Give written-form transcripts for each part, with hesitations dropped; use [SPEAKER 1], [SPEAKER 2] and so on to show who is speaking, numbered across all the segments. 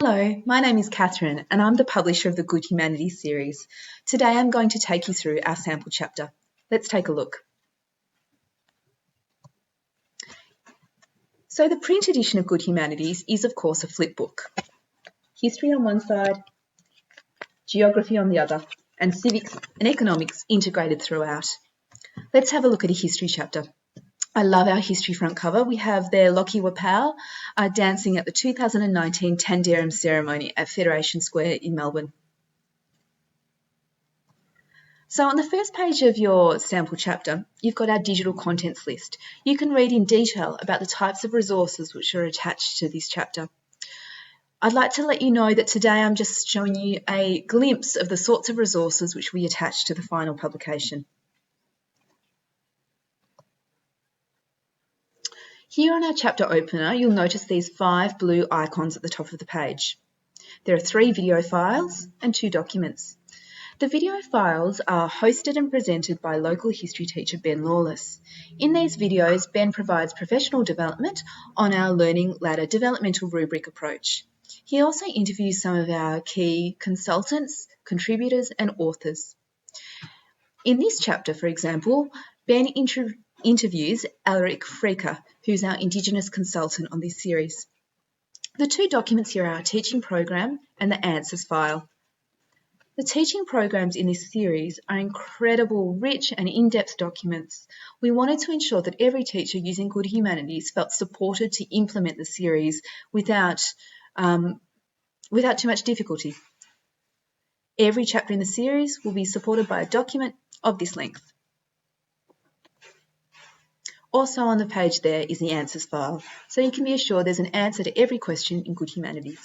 [SPEAKER 1] Hello, my name is Catherine and I'm the publisher of the Good Humanities series. Today I'm going to take you through our sample chapter. Let's take a look. So the print edition of Good Humanities is of course a flip book. History on one side, geography on the other, and civics and economics integrated throughout. Let's have a look at a history chapter. I love our history front cover. We have there Lockie Wapau dancing at the 2019 Tanderum ceremony at Federation Square in Melbourne. So on the first page of your sample chapter, you've got our digital contents list. You can read in detail about the types of resources which are attached to this chapter. I'd like to let you know that today I'm just showing you a glimpse of the sorts of resources which we attach to the final publication. Here on our chapter opener, you'll notice these 5 blue icons at the top of the page. There are 3 video files and 2 documents. The video files are hosted and presented by local history teacher Ben Lawless. In these videos, Ben provides professional development on our Learning Ladder developmental rubric approach. He also interviews some of our key consultants, contributors and authors. In this chapter, for example, Ben interviews Alaric Freker, who's our Indigenous consultant on this series. The 2 documents here are our teaching program and the answers file. The teaching programs in this series are incredible, rich and in-depth documents. We wanted to ensure that every teacher using Good Humanities felt supported to implement the series without too much difficulty. Every chapter in the series will be supported by a document of this length. Also on the page there is the answers file, so you can be assured there's an answer to every question in Good Humanities.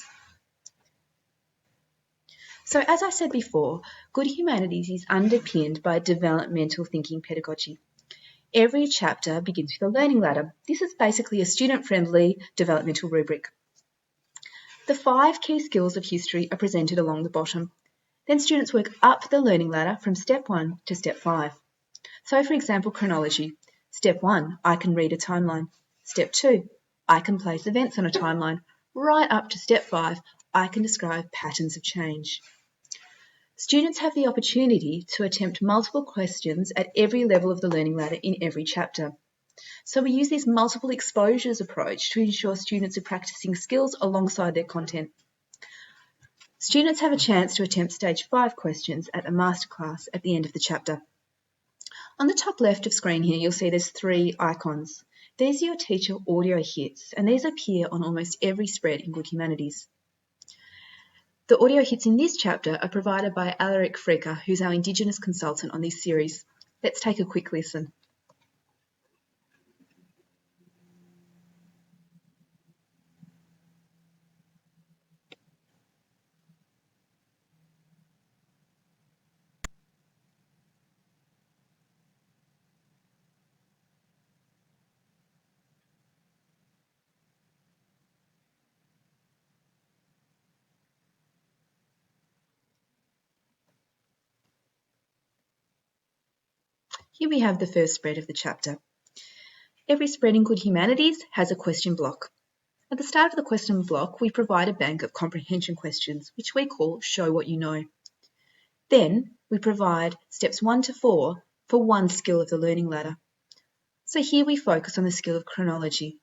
[SPEAKER 1] So as I said before, Good Humanities is underpinned by developmental thinking pedagogy. Every chapter begins with a learning ladder. This is basically a student-friendly developmental rubric. The 5 key skills of history are presented along the bottom. Then students work up the learning ladder from step 1 to step 5. So for example, chronology. Step 1, I can read a timeline. Step 2, I can place events on a timeline. Right up to step 5, I can describe patterns of change. Students have the opportunity to attempt multiple questions at every level of the learning ladder in every chapter. So we use this multiple exposures approach to ensure students are practicing skills alongside their content. Students have a chance to attempt stage 5 questions at the masterclass at the end of the chapter. On the top left of screen here, you'll see there's 3 icons. These are your teacher audio hits, and these appear on almost every spread in Good Humanities. The audio hits in this chapter are provided by Alaric Freker, who's our Indigenous consultant on this series. Let's take a quick listen. Here we have the first spread of the chapter. Every spread in Good Humanities has a question block. At the start of the question block, we provide a bank of comprehension questions, which we call Show What You Know. Then we provide steps 1 to 4 for one skill of the learning ladder. So here we focus on the skill of chronology,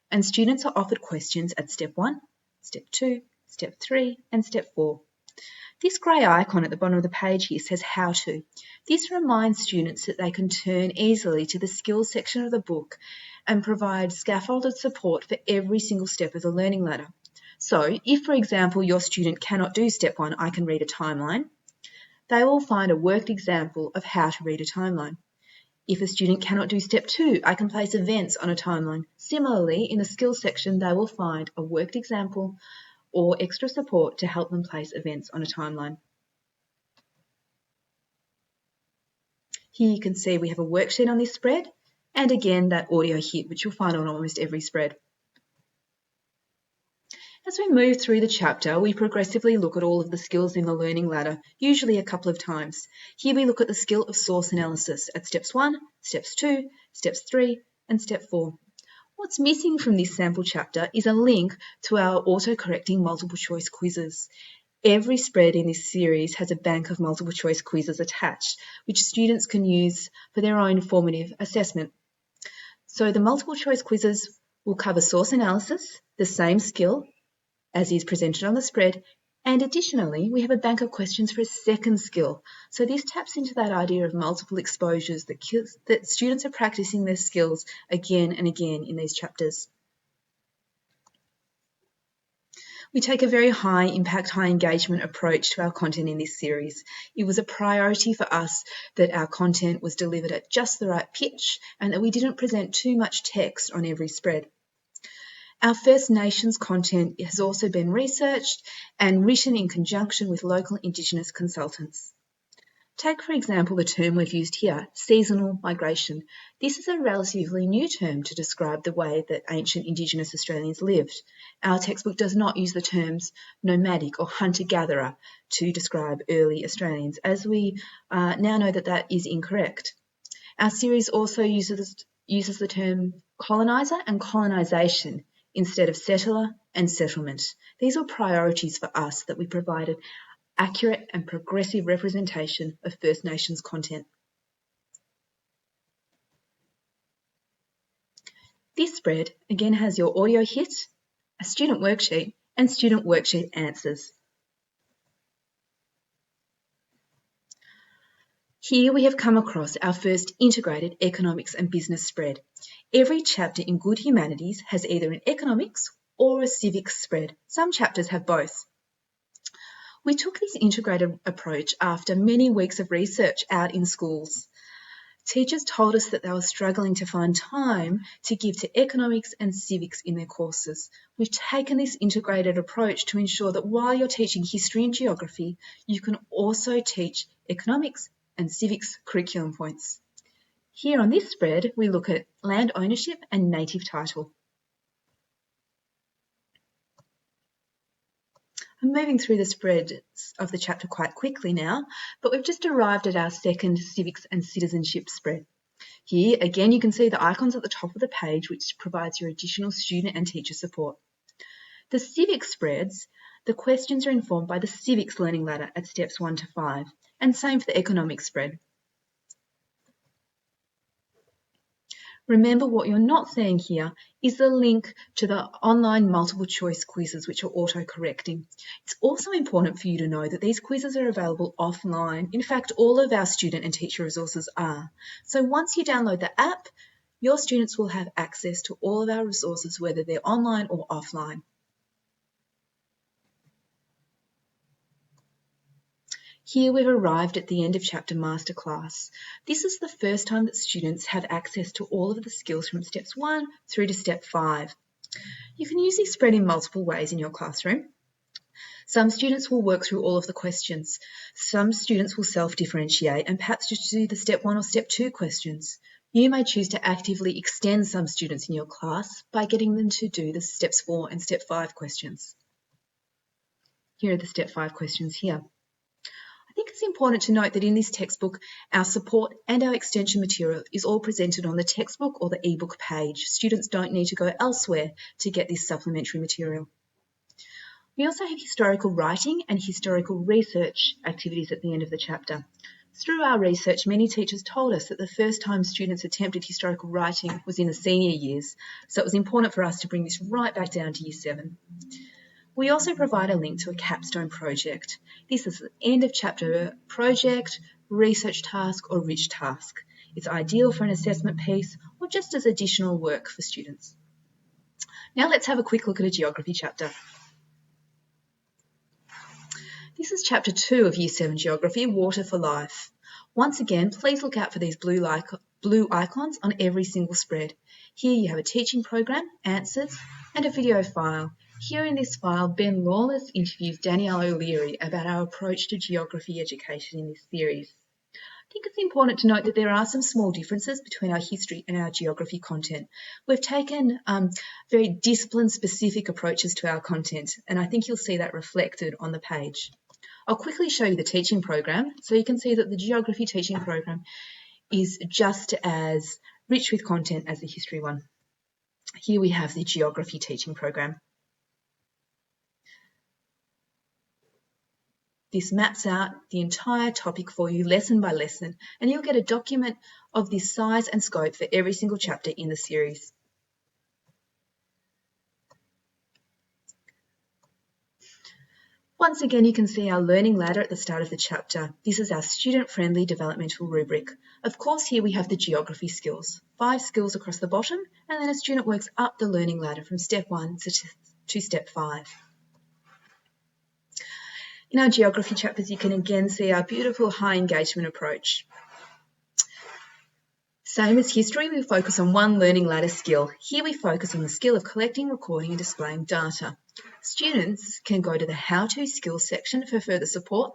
[SPEAKER 1] and students are offered questions at step 1, step 2, step 3, and step 4. This grey icon at the bottom of the page here says How To. This reminds students that they can turn easily to the skills section of the book and provide scaffolded support for every single step of the learning ladder. So if, for example, your student cannot do step 1, I can read a timeline, they will find a worked example of how to read a timeline. If a student cannot do step 2, I can place events on a timeline. Similarly, in the skills section, they will find a worked example or extra support to help them place events on a timeline. Here you can see we have a worksheet on this spread, and again that audio hit, which you'll find on almost every spread. As we move through the chapter, we progressively look at all of the skills in the learning ladder, usually a couple of times. Here we look at the skill of source analysis at steps 1, steps 2, steps 3, and step 4. What's missing from this sample chapter is a link to our auto-correcting multiple choice quizzes. Every spread in this series has a bank of multiple choice quizzes attached, which students can use for their own formative assessment. So the multiple choice quizzes will cover source analysis, the same skill as is presented on the spread, and additionally, we have a bank of questions for a second skill. So this taps into that idea of multiple exposures, that students are practicing their skills again and again in these chapters. We take a very high impact, high engagement approach to our content in this series. It was a priority for us that our content was delivered at just the right pitch and that we didn't present too much text on every spread. Our First Nations content has also been researched and written in conjunction with local Indigenous consultants. Take, for example, the term we've used here, seasonal migration. This is a relatively new term to describe the way that ancient Indigenous Australians lived. Our textbook does not use the terms nomadic or hunter-gatherer to describe early Australians, as we now know that that is incorrect. Our series also uses the term coloniser and colonisation instead of settler and settlement. These are priorities for us that we provided accurate and progressive representation of First Nations content. This spread again has your audio hit, a student worksheet, and student worksheet answers. Here we have come across our first integrated economics and business spread. Every chapter in Good Humanities has either an economics or a civics spread. Some chapters have both. We took this integrated approach after many weeks of research out in schools. Teachers told us that they were struggling to find time to give to economics and civics in their courses. We've taken this integrated approach to ensure that while you're teaching history and geography, you can also teach economics and civics curriculum points. Here on this spread, we look at land ownership and native title. I'm moving through the spreads of the chapter quite quickly now, but we've just arrived at our second civics and citizenship spread. Here, again, you can see the icons at the top of the page, which provides your additional student and teacher support. The civics spreads, the questions are informed by the civics learning ladder at steps 1 to 5, and same for the economics spread. Remember, what you're not seeing here is the link to the online multiple choice quizzes, which are auto-correcting. It's also important for you to know that these quizzes are available offline. In fact, all of our student and teacher resources are. So once you download the app, your students will have access to all of our resources, whether they're online or offline. Here we've arrived at the end of chapter masterclass. This is the first time that students have access to all of the skills from steps 1 through to step 5. You can use this spread in multiple ways in your classroom. Some students will work through all of the questions. Some students will self-differentiate and perhaps just do the step 1 or step 2 questions. You may choose to actively extend some students in your class by getting them to do the steps 4 and step 5 questions. Here are the step 5 questions here. I think it's important to note that in this textbook, our support and our extension material is all presented on the textbook or the ebook page. Students don't need to go elsewhere to get this supplementary material. We also have historical writing and historical research activities at the end of the chapter. Through our research, many teachers told us that the first time students attempted historical writing was in the senior years, so it was important for us to bring this right back down to Year 7. We also provide a link to a capstone project. This is the end of chapter project, research task, or rich task. It's ideal for an assessment piece or just as additional work for students. Now let's have a quick look at a geography chapter. This is chapter 2 of Year 7 Geography, Water for Life. Once again, please look out for these blue icons on every single spread. Here you have a teaching program, answers, and a video file. Here in this file, Ben Lawless interviews Danielle O'Leary about our approach to geography education in this series. I think it's important to note that there are some small differences between our history and our geography content. We've taken very discipline-specific approaches to our content, and I think you'll see that reflected on the page. I'll quickly show you the teaching program, so you can see that the geography teaching program is just as rich with content as the history one. Here we have the geography teaching program. This maps out the entire topic for you lesson by lesson, and you'll get a document of this size and scope for every single chapter in the series. Once again, you can see our learning ladder at the start of the chapter. This is our student-friendly developmental rubric. Of course, here we have the geography skills, 5 skills across the bottom, and then a student works up the learning ladder from step 1 to step 5. In our geography chapters, you can again see our beautiful high engagement approach. Same as history, we focus on one learning ladder skill. Here we focus on the skill of collecting, recording and displaying data. Students can go to the how-to skills section for further support,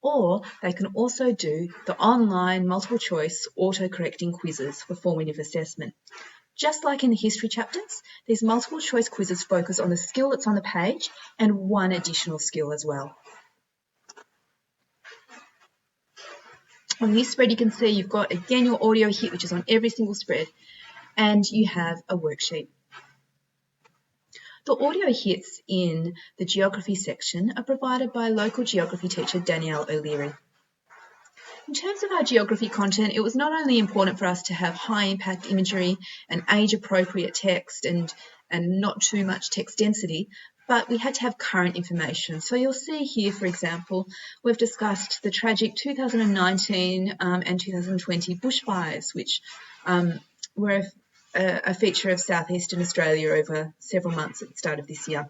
[SPEAKER 1] or they can also do the online multiple choice auto-correcting quizzes for formative assessment. Just like in the history chapters, these multiple choice quizzes focus on the skill that's on the page and one additional skill as well. On this spread, you can see you've got, again, your audio hit, which is on every single spread, and you have a worksheet. The audio hits in the geography section are provided by local geography teacher Danielle O'Leary. In terms of our geography content, it was not only important for us to have high-impact imagery and age-appropriate text and not too much text density, but we had to have current information. So you'll see here, for example, we've discussed the tragic 2019 and 2020 bushfires, which were a feature of southeastern Australia over several months at the start of this year.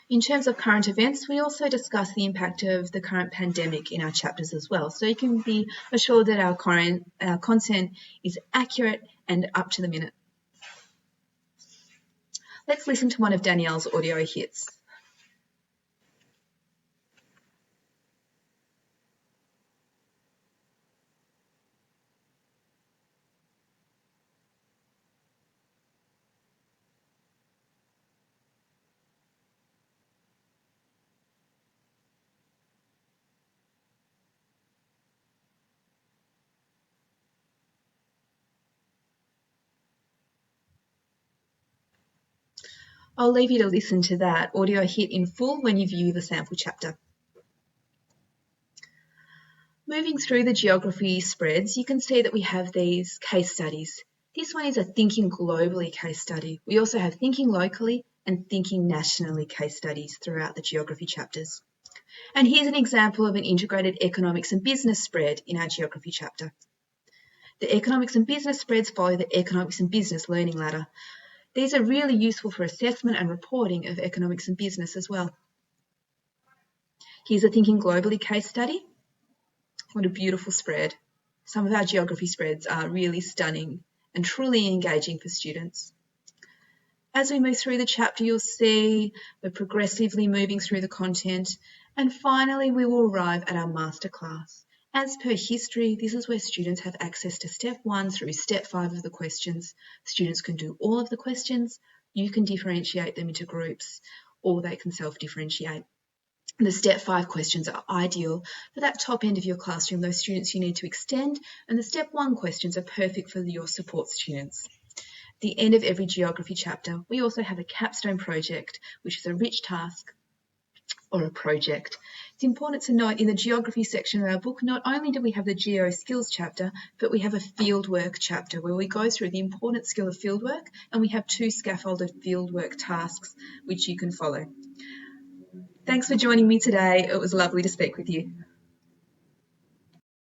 [SPEAKER 1] In terms of current events, we also discuss the impact of the current pandemic in our chapters as well. So you can be assured that our content is accurate and up to the minute. Let's listen to one of Danielle's audio hits. I'll leave you to listen to that audio hit in full when you view the sample chapter. Moving through the geography spreads, you can see that we have these case studies. This one is a thinking globally case study. We also have thinking locally and thinking nationally case studies throughout the geography chapters. And here's an example of an integrated economics and business spread in our geography chapter. The economics and business spreads follow the economics and business learning ladder. These are really useful for assessment and reporting of economics and business as well. Here's a thinking globally case study. What a beautiful spread. Some of our geography spreads are really stunning and truly engaging for students. As we move through the chapter, you'll see we're progressively moving through the content, and finally we will arrive at our masterclass. As per history, this is where students have access to step 1 through step 5 of the questions. Students can do all of the questions, you can differentiate them into groups, or they can self-differentiate. The step 5 questions are ideal for that top end of your classroom, those students you need to extend, and the step 1 questions are perfect for your support students. At the end of every geography chapter, we also have a capstone project, which is a rich task or a project. It's important to note in the geography section of our book, not only do we have the geo skills chapter, but we have a fieldwork chapter where we go through the important skill of fieldwork, and we have 2 scaffolded fieldwork tasks which you can follow. Thanks for joining me today. It was lovely to speak with you.